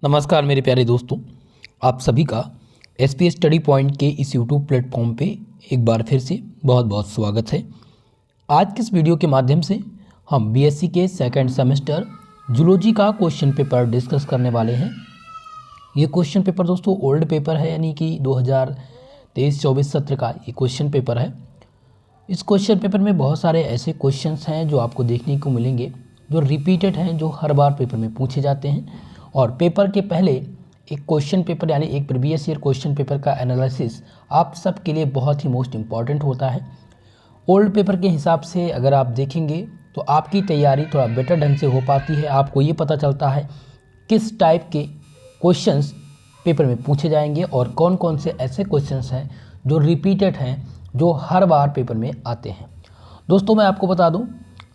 नमस्कार मेरे प्यारे दोस्तों, आप सभी का एसपी स्टडी पॉइंट के इस यूट्यूब प्लेटफॉर्म पे एक बार फिर से बहुत बहुत स्वागत है। आज के इस वीडियो के माध्यम से हम बीएससी के सेकंड सेमेस्टर जूलॉजी का क्वेश्चन पेपर डिस्कस करने वाले हैं। ये क्वेश्चन पेपर दोस्तों ओल्ड पेपर है, यानी कि 2023-24 सत्र का ये क्वेश्चन पेपर है। इस क्वेश्चन पेपर में बहुत सारे ऐसे क्वेश्चंस हैं जो आपको देखने को मिलेंगे, जो रिपीटेड हैं, जो हर बार पेपर में पूछे जाते हैं। और पेपर के पहले एक क्वेश्चन पेपर यानी एक प्रीवियस ईयर क्वेश्चन पेपर का एनालिसिस आप सब के लिए बहुत ही मोस्ट इम्पॉर्टेंट होता है। ओल्ड पेपर के हिसाब से अगर आप देखेंगे तो आपकी तैयारी थोड़ा बेटर ढंग से हो पाती है। आपको ये पता चलता है किस टाइप के क्वेश्चंस पेपर में पूछे जाएंगे और कौन कौन से ऐसे क्वेश्चंस हैं जो रिपीटेड हैं, जो हर बार पेपर में आते हैं। दोस्तों मैं आपको बता दूं,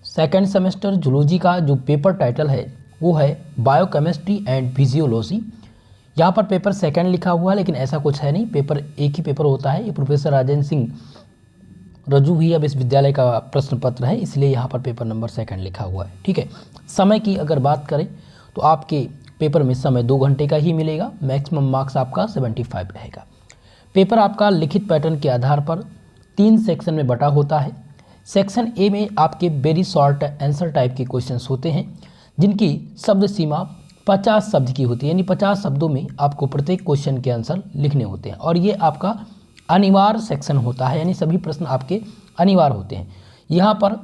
सेकंड सेमेस्टर जूलॉजी का जो पेपर टाइटल है वो है बायोकेमिस्ट्री एंड फिजियोलॉजी। यहाँ पर पेपर सेकंड लिखा हुआ है, लेकिन ऐसा कुछ है नहीं, पेपर एक ही पेपर होता है। ये प्रोफेसर राजेंद्र सिंह रजूभिया विश्वविद्यालय का प्रश्न पत्र है, इसलिए यहाँ पर पेपर नंबर सेकंड लिखा हुआ है। ठीक है, समय की अगर बात करें तो आपके पेपर में समय 2 घंटे का ही मिलेगा। मैक्सिमम मार्क्स आपका 75 रहेगा। पेपर आपका लिखित पैटर्न के आधार पर 3 सेक्शन में बटा होता है। सेक्शन ए में आपके वेरी शॉर्ट आंसर टाइप के क्वेश्चंस होते हैं, जिनकी शब्द सीमा 50 शब्द की होती है, यानी 50 शब्दों में आपको प्रत्येक क्वेश्चन के आंसर लिखने होते हैं। और ये आपका अनिवार्य सेक्शन होता है, यानी सभी प्रश्न आपके अनिवार्य होते हैं। यहाँ पर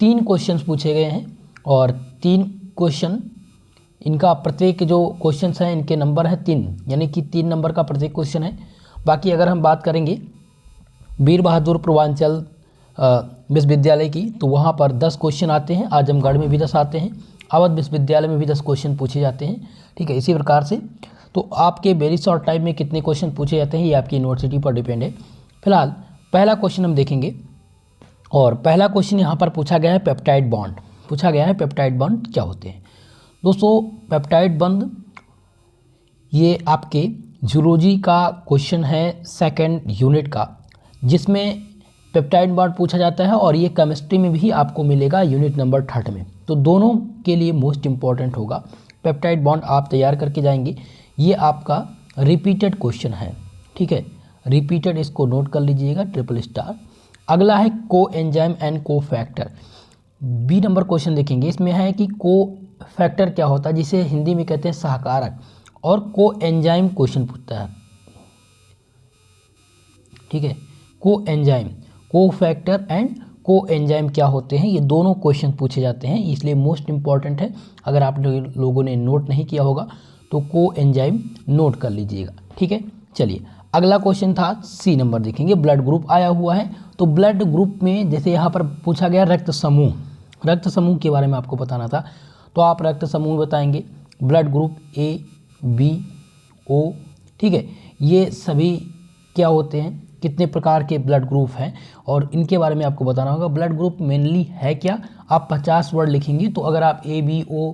3 क्वेश्चन पूछे गए हैं और 3 क्वेश्चन, इनका प्रत्येक जो क्वेश्चन हैं इनके नंबर है 3, यानी कि 3 नंबर का प्रत्येक क्वेश्चन है। बाकी अगर हम बात करेंगे वीर बहादुर पूर्वांचल विश्वविद्यालय की, तो वहाँ पर 10 क्वेश्चन आते हैं। आजमगढ़ में भी 10 आते हैं, अवध विश्वविद्यालय में भी 10 क्वेश्चन पूछे जाते हैं। ठीक है, इसी प्रकार से तो आपके वेरी शॉर्ट टाइम में कितने क्वेश्चन पूछे जाते हैं ये आपकी यूनिवर्सिटी पर डिपेंड है। फिलहाल पहला क्वेश्चन हम देखेंगे, और पहला क्वेश्चन यहाँ पर पूछा गया है पेप्टाइड बॉन्ड। पूछा गया है पेप्टाइड बॉन्ड क्या होते हैं। दोस्तों पेप्टाइड बॉन्ड ये आपके जूलॉजी का क्वेश्चन है सेकेंड यूनिट का, जिसमें पेप्टाइड बॉन्ड पूछा जाता है, और ये केमिस्ट्री में भी आपको मिलेगा यूनिट नंबर 3 में। तो दोनों के लिए मोस्ट इम्पॉर्टेंट होगा। पेप्टाइड बॉन्ड आप तैयार करके जाएंगे। ये आपका रिपीटेड क्वेश्चन है। ठीक है, रिपीटेड, इसको नोट कर लीजिएगा, ट्रिपल स्टार। अगला है को एंजाइम एंड को फैक्टर। बी नंबर क्वेश्चन देखेंगे, इसमें है कि को फैक्टर क्या होता है, जिसे हिंदी में कहते हैं सहकारक, और को एंजाइम क्वेश्चन पूछता है। ठीक है, को एंजाइम, को फैक्टर एंड को एंजाइम क्या होते हैं, ये दोनों क्वेश्चन पूछे जाते हैं, इसलिए मोस्ट इंपॉर्टेंट है। अगर आप लोगों ने नोट नहीं किया होगा तो को एंजाइम नोट कर लीजिएगा। ठीक है, चलिए अगला क्वेश्चन था सी नंबर देखेंगे, ब्लड ग्रुप आया हुआ है। तो ब्लड ग्रुप में जैसे यहाँ पर पूछा गया रक्त समूह, रक्त समूह के बारे में आपको बताना था, तो आप रक्त समूह बताएंगे। ब्लड ग्रुप ए, बी, ओ। ठीक है, ये सभी क्या होते हैं, कितने प्रकार के ब्लड ग्रुप हैं, और इनके बारे में आपको बताना होगा। ब्लड ग्रुप मेनली है क्या, आप 50 वर्ड लिखेंगे। तो अगर आप ए, बी, ओ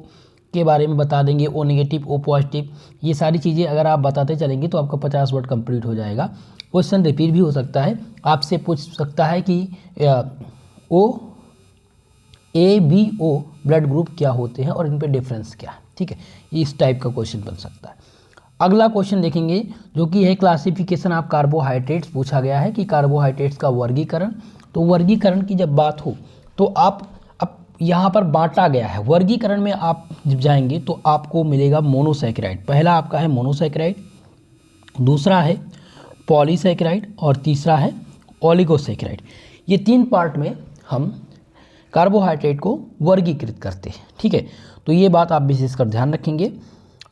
के बारे में बता देंगे, ओ नेगेटिव, ओ पॉजिटिव, ये सारी चीज़ें अगर आप बताते चलेंगे तो आपका 50 वर्ड कंप्लीट हो जाएगा। क्वेश्चन रिपीट भी हो सकता है, आपसे पूछ सकता है कि ओ, ए, बी, ओ ब्लड ग्रुप क्या होते हैं और इन पे डिफरेंस क्या है। ठीक है, इस टाइप का क्वेश्चन बन सकता है। अगला क्वेश्चन देखेंगे जो कि है क्लासिफिकेशन ऑफ कार्बोहाइड्रेट्स। पूछा गया है कि कार्बोहाइड्रेट्स का वर्गीकरण। तो वर्गीकरण की जब बात हो तो आप अब यहाँ पर बांटा गया है। वर्गीकरण में आप जब जाएंगे तो आपको मिलेगा मोनोसैकेराइड। पहला आपका है मोनोसैकेराइड, दूसरा है पॉलीसैकेराइड, और तीसरा है ओलिगोसैकेराइड। ये 3 पार्ट में हम कार्बोहाइड्रेट को वर्गीकृत करते हैं। ठीक है, तो ये बात आप विशेषकर ध्यान रखेंगे।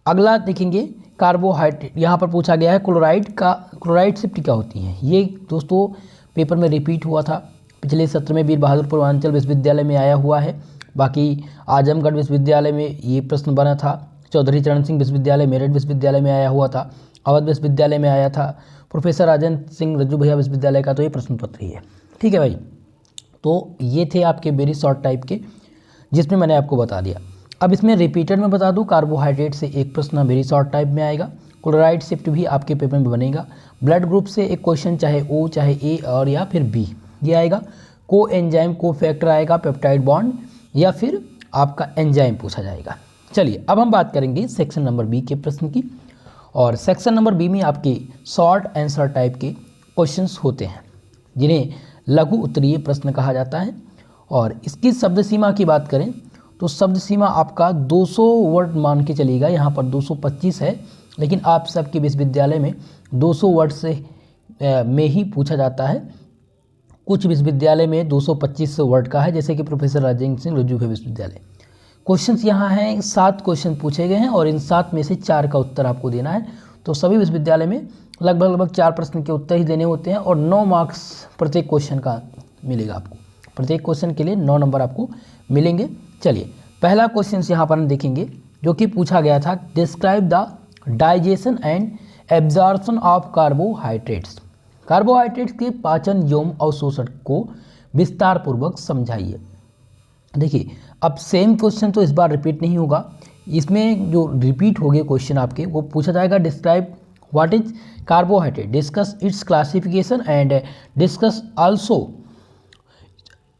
अगला देखेंगे कार्बोहाइड्रेट, यहाँ पर पूछा गया है क्लोराइड का, क्लोराइड शिफ्ट क्या होती है। ये दोस्तों पेपर में रिपीट हुआ था, पिछले सत्र में वीर बहादुर पूर्वांचल विश्वविद्यालय में आया हुआ है। बाकी आजमगढ़ विश्वविद्यालय में ये प्रश्न बना था, चौधरी चरण सिंह विश्वविद्यालय मेरठ विश्वविद्यालय में आया हुआ था, अवध विश्वविद्यालय में आया था, प्रोफेसर राजेंद्र सिंह रजूभिया विश्वविद्यालय का तो ये प्रश्न पत्र ही है। ठीक है भाई, तो ये थे आपके वेरी शॉर्ट टाइप के, जिसमें मैंने आपको बता दिया। अब इसमें रिपीटेड में बता दूं, कार्बोहाइड्रेट से एक प्रश्न वेरी शॉर्ट टाइप में आएगा, क्लोराइड शिफ्ट भी आपके पेपर में बनेगा, ब्लड ग्रुप से एक क्वेश्चन चाहे ओ, चाहे ए और या फिर बी ये आएगा, को एंजाइम को फैक्टर आएगा, पेप्टाइड बॉन्ड, या फिर आपका एंजाइम पूछा जाएगा। चलिए अब हम बात करेंगे सेक्शन नंबर बी के प्रश्न की। और सेक्शन नंबर बी में आपके शॉर्ट आंसर टाइप के क्वेश्चंस होते हैं जिन्हें लघु उत्तरीय प्रश्न कहा जाता है। और इसकी शब्द सीमा की बात करें तो शब्द सीमा आपका 200 वर्ड मान के चलिएगा। यहाँ पर 225 है, लेकिन आप सबके विश्वविद्यालय में 200 वर्ड से में ही पूछा जाता है। कुछ विश्वविद्यालय में 225 वर्ड का है, जैसे कि प्रोफेसर राजेंद्र सिंह रुजूफे विश्वविद्यालय। क्वेश्चंस यहाँ हैं, 7 क्वेश्चन पूछे गए हैं और इन 7 में से 4 का उत्तर आपको देना है। तो सभी विश्वविद्यालय में लगभग 4 प्रश्न के उत्तर ही देने होते हैं और 9 मार्क्स प्रत्येक क्वेश्चन का मिलेगा आपको। प्रत्येक क्वेश्चन के लिए 9 नंबर आपको मिलेंगे। चलिए पहला क्वेश्चन यहाँ पर हम देखेंगे जो कि पूछा गया था, describe the digestion and absorption of carbohydrates. Carbohydrates के पाचन एवं अवशोषण को विस्तार पूर्वक समझाइए। देखिए अब सेम क्वेश्चन तो इस बार रिपीट नहीं होगा, इसमें जो रिपीट हो गए क्वेश्चन आपके वो पूछा जाएगा, describe what is carbohydrate, discuss it's classification and discuss also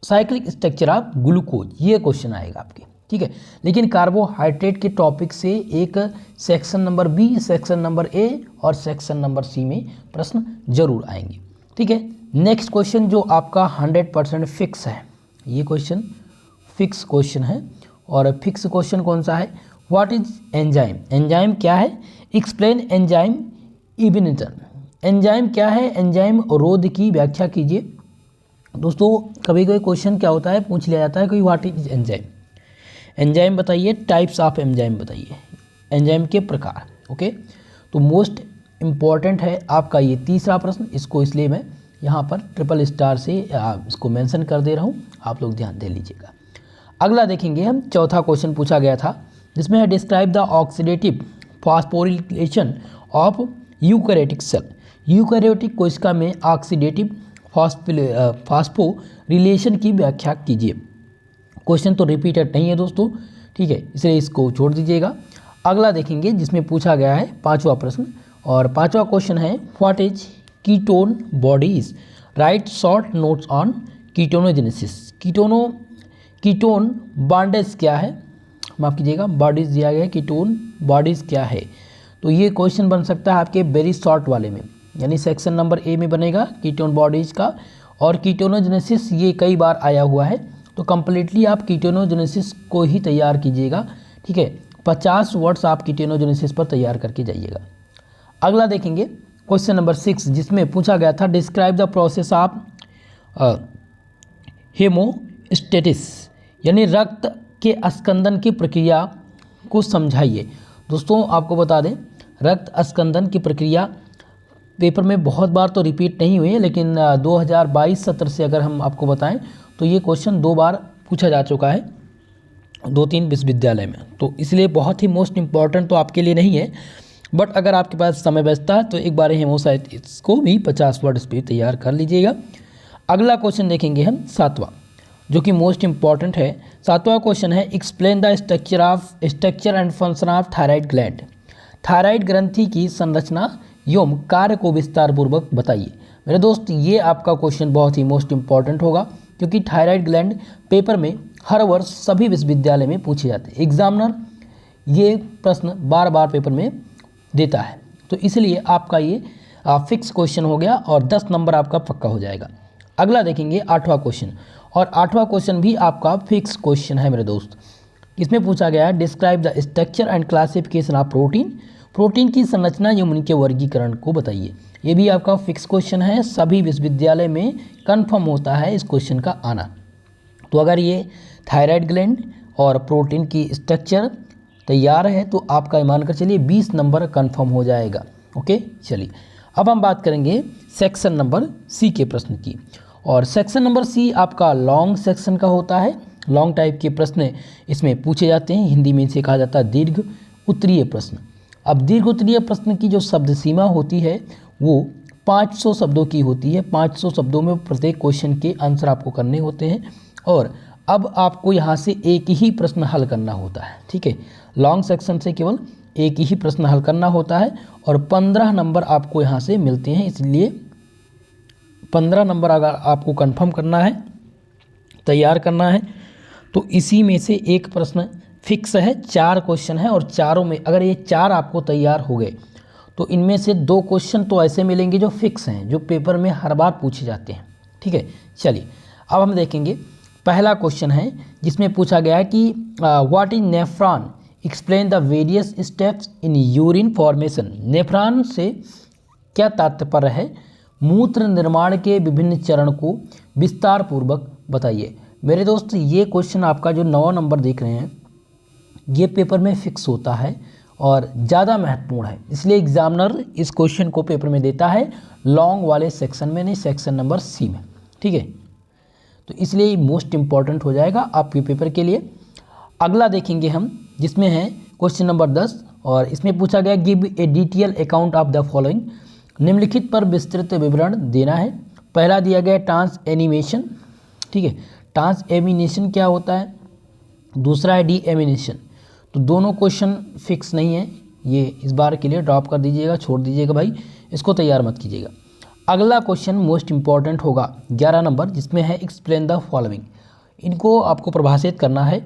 cyclic structure of glucose. ये क्वेश्चन आएगा आपके, ठीक है। लेकिन कार्बोहाइड्रेट के टॉपिक से एक section number B, section number A और सेक्शन नंबर सी में प्रश्न जरूर आएंगे, ठीक है। नेक्स्ट क्वेश्चन जो आपका 100% फिक्स है, ये क्वेश्चन फिक्स क्वेश्चन है। और फिक्स क्वेश्चन कौन सा है, व्हाट इज एंजाइम, एंजाइम क्या है, एक्सप्लेन एंजाइम इबिनिटन, एंजाइम क्या है, एंजाइम अवरोध की व्याख्या कीजिए। दोस्तों कभी कभी क्वेश्चन क्या होता है, पूछ लिया जाता है कि व्हाट इज एंजाइम, एंजाइम बताइए, टाइप्स ऑफ एंजाइम बताइए, एंजाइम के प्रकार, ओके। तो मोस्ट इम्पॉर्टेंट है आपका ये तीसरा प्रश्न, इसको इसलिए मैं यहाँ पर ट्रिपल स्टार से इसको मेंशन कर दे रहा हूँ, आप लोग ध्यान दे लीजिएगा। अगला देखेंगे हम, चौथा क्वेश्चन पूछा गया था जिसमें है describe the oxidative phosphorylation of eukaryotic cell. Eukaryotic कोशिका में ऑक्सीडेटिव फॉस्फोरिलेशन की व्याख्या कीजिए। क्वेश्चन तो रिपीटेड नहीं है दोस्तों, ठीक है, इसलिए इसको छोड़ दीजिएगा। अगला देखेंगे जिसमें पूछा गया है पांचवा प्रश्न, और पांचवा क्वेश्चन है what is ketone bodies, write short notes on ketogenesis. Ketone bondage क्या है, माफ़ कीजिएगा बॉडीज दिया गया है, कीटोन बॉडीज क्या है। तो ये क्वेश्चन बन सकता है आपके वेरी शॉर्ट वाले में, यानी सेक्शन नंबर ए में बनेगा कीटोन बॉडीज का। और कीटोनोजेनेसिस ये कई बार आया हुआ है, तो कंप्लीटली आप कीटोनोजेनेसिस को ही तैयार कीजिएगा, ठीक है। 50 वर्ड्स आप कीटोनोजेनेसिस पर तैयार करके जाइएगा। अगला देखेंगे क्वेश्चन नंबर 6 जिसमें पूछा गया था describe the process of haemostasis, यानी रक्त के अस्कंदन की प्रक्रिया को समझाइए। दोस्तों आपको बता दें, रक्त अस्कंदन की प्रक्रिया पेपर में बहुत बार तो रिपीट नहीं हुई है, लेकिन 2022 सत्र से अगर हम आपको बताएं तो ये क्वेश्चन 2 बार पूछा जा चुका है 2-3 विश्वविद्यालय में, तो इसलिए बहुत ही मोस्ट इम्पॉर्टेंट तो आपके लिए नहीं है। बट अगर आपके पास समय बचता है तो एक बार हेमोस्टेसिस को भी 50 वर्ड स्पीड तैयार कर लीजिएगा। अगला क्वेश्चन देखेंगे हम 7वां, जो कि मोस्ट इम्पॉर्टेंट है। 7वां क्वेश्चन है explain the structure and function of thyroid gland. Thyroid ग्रंथि की संरचना एवं कार्य को विस्तार पूर्वक बताइए। मेरे दोस्त ये आपका क्वेश्चन बहुत ही मोस्ट इम्पॉर्टेंट होगा, क्योंकि थायराइड ग्लैंड पेपर में हर वर्ष सभी विश्वविद्यालय में पूछे जाते हैं। एग्जामिनर ये प्रश्न बार बार पेपर में देता है, तो इसलिए आपका ये फिक्स क्वेश्चन हो गया और 10 नंबर आपका पक्का हो जाएगा। अगला देखेंगे 8वां क्वेश्चन, और 8वां क्वेश्चन भी आपका फिक्स क्वेश्चन है मेरे दोस्त। इसमें पूछा गया है describe the structure and classification of protein. Protein की संरचना एवं उनके वर्गीकरण को बताइए। ये भी आपका फिक्स क्वेश्चन है, सभी विश्वविद्यालय में कंफर्म होता है इस क्वेश्चन का आना। तो अगर ये थायराइड ग्लैंड और प्रोटीन की स्ट्रक्चर तैयार है तो आपका मानकर चलिए 20 नंबर कंफर्म हो जाएगा, ओके। चलिए अब हम बात करेंगे सेक्शन नंबर सी के प्रश्न की, और सेक्शन नंबर सी आपका लॉन्ग सेक्शन का होता है। लॉन्ग टाइप के प्रश्न इसमें पूछे जाते हैं, हिंदी में इसे कहा जाता है दीर्घ उत्तरीय प्रश्न। अब दीर्घ उत्तरीय प्रश्न की जो शब्द सीमा होती है वो 500 शब्दों की होती है। 500 शब्दों में प्रत्येक क्वेश्चन के आंसर आपको करने होते हैं, और अब आपको यहाँ से एक ही प्रश्न हल करना होता है, ठीक है। लॉन्ग सेक्शन से केवल एक ही प्रश्न हल करना होता है, और 15 नंबर आपको यहाँ से मिलते हैं, इसलिए 15 नंबर अगर आपको कंफर्म करना है, तैयार करना है, तो इसी में से एक प्रश्न फिक्स है, 4 क्वेश्चन है और चारों में अगर ये 4 आपको तैयार हो गए तो इनमें से 2 क्वेश्चन तो ऐसे मिलेंगे जो फिक्स हैं, जो पेपर में हर बार पूछे जाते हैं। ठीक है, चलिए अब हम देखेंगे। पहला क्वेश्चन है जिसमें पूछा गया है कि what is nephron, explain the various steps in urine formation. Nephron से क्या तात्पर्य है, मूत्र निर्माण के विभिन्न चरण को विस्तार पूर्वक बताइए। मेरे दोस्त ये क्वेश्चन आपका जो 9 नंबर देख रहे हैं ये पेपर में फिक्स होता है और ज़्यादा महत्वपूर्ण है, इसलिए एग्जामिनर इस क्वेश्चन को पेपर में देता है लॉन्ग वाले सेक्शन में, नहीं सेक्शन नंबर सी में। ठीक है, तो इसलिए मोस्ट इम्पॉर्टेंट हो जाएगा आपके पेपर के लिए। अगला देखेंगे हम जिसमें है क्वेश्चन नंबर 10 और इसमें पूछा गया give a detail account of the following. निम्नलिखित पर विस्तृत विवरण देना है। पहला दिया गया ट्रांस एनिमेशन। ठीक है, ट्रांस एमिनेशन क्या होता है, दूसरा है डी एमिनेशन। तो दोनों क्वेश्चन फिक्स नहीं है, ये इस बार के लिए ड्रॉप कर दीजिएगा, छोड़ दीजिएगा भाई, इसको तैयार मत कीजिएगा। अगला क्वेश्चन मोस्ट इंपॉर्टेंट होगा 11 नंबर जिसमें है एक्सप्लेन द फॉलोइंग। इनको आपको प्रभाषित करना है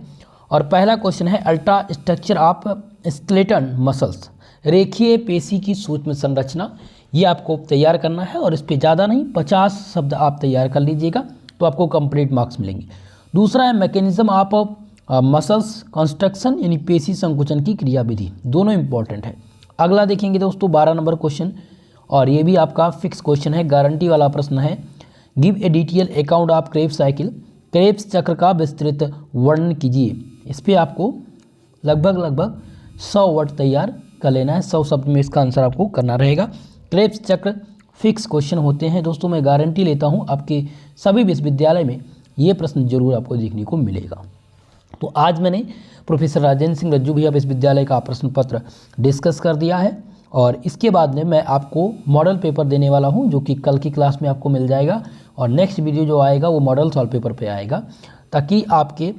और पहला क्वेश्चन है ultra structure of skeleton muscles, रेखीय पेशी की सूक्ष्म संरचना। ये आपको तैयार करना है और इस पर ज़्यादा नहीं 50 शब्द आप तैयार कर लीजिएगा तो आपको कंप्लीट मार्क्स मिलेंगे। दूसरा है मैकेनिज्म ऑफ मसल्स कंस्ट्रक्शन, यानी पेशी संकुचन की क्रियाविधि, दोनों इंपॉर्टेंट है। अगला देखेंगे दोस्तों 12 नंबर क्वेश्चन और ये भी आपका फिक्स क्वेश्चन है, गारंटी वाला प्रश्न है। Give a detail account of Krebs cycle, Krebs चक्र का विस्तृत वर्णन कीजिए। इस पर आपको लगभग 100 वर्ड तैयार कर लेना है, 100 शब्द में इसका आंसर आपको करना रहेगा। क्रेब्स चक्र फिक्स क्वेश्चन होते हैं दोस्तों, मैं गारंटी लेता हूँ आपके सभी विश्वविद्यालय में ये प्रश्न जरूर आपको देखने को मिलेगा। तो आज मैंने प्रोफेसर राजेंद्र सिंह रज्जू भैया विश्वविद्यालय का प्रश्न पत्र डिस्कस कर दिया है और इसके बाद में मैं आपको मॉडल पेपर देने वाला हूं जो कि कल की क्लास में आपको मिल जाएगा और नेक्स्ट वीडियो जो आएगा वो मॉडल सॉल्व पेपर पे आएगा, ताकि आपके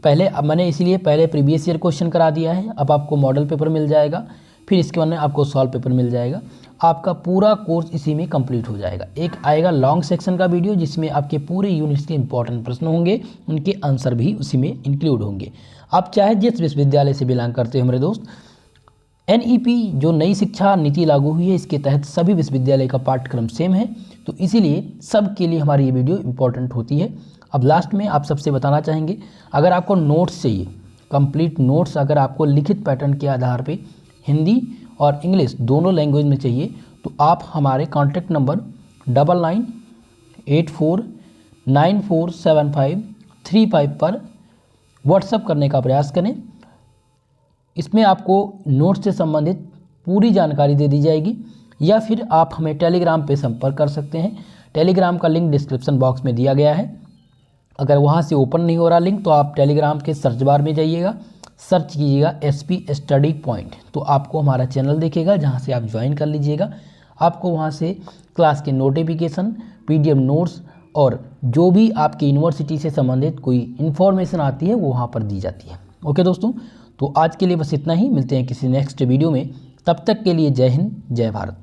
पहले अब मैंने इसीलिए पहले प्रीवियस ईयर क्वेश्चन करा दिया है, अब आपको मॉडल पेपर मिल जाएगा, फिर इसके बाद में आपको सॉल्व पेपर मिल जाएगा। आपका पूरा कोर्स इसी में कंप्लीट हो जाएगा। एक आएगा लॉन्ग सेक्शन का वीडियो जिसमें आपके पूरे यूनिट्स के इंपॉर्टेंट प्रश्न होंगे, उनके आंसर भी उसी में इंक्लूड होंगे। आप चाहे जिस विश्वविद्यालय से बिलोंग करते हो मेरे दोस्त, NEP जो नई शिक्षा नीति लागू हुई है इसके तहत सभी विश्वविद्यालय का पाठ्यक्रम सेम है, तो इसीलिए सबके लिए हमारी ये वीडियो इंपॉर्टेंट होती है। अब लास्ट में आप सबसे बताना चाहेंगे, अगर आपको नोट्स चाहिए, कंप्लीट नोट्स अगर आपको लिखित पैटर्न के आधार पे हिंदी और इंग्लिश दोनों लैंग्वेज में चाहिए, तो आप हमारे कॉन्टैक्ट नंबर 9984947535 पर व्हाट्सएप करने का प्रयास करें। इसमें आपको नोट्स से संबंधित पूरी जानकारी दे दी जाएगी, या फिर आप हमें टेलीग्राम पे संपर्क कर सकते हैं। टेलीग्राम का लिंक डिस्क्रिप्शन बॉक्स में दिया गया है। अगर वहाँ से ओपन नहीं हो रहा लिंक तो आप टेलीग्राम के सर्च बार में जाइएगा, सर्च कीजिएगा SP स्टडी पॉइंट, तो आपको हमारा चैनल दिखेगा जहाँ से आप ज्वाइन कर लीजिएगा। आपको वहाँ से क्लास के नोटिफिकेशन, PDF नोट्स और जो भी आपकी यूनिवर्सिटी से संबंधित कोई इन्फॉर्मेशन आती है वो वहाँ पर दी जाती है। ओके दोस्तों, तो आज के लिए बस इतना ही, मिलते हैं किसी नेक्स्ट वीडियो में। तब तक के लिए जय हिंद, जय भारत।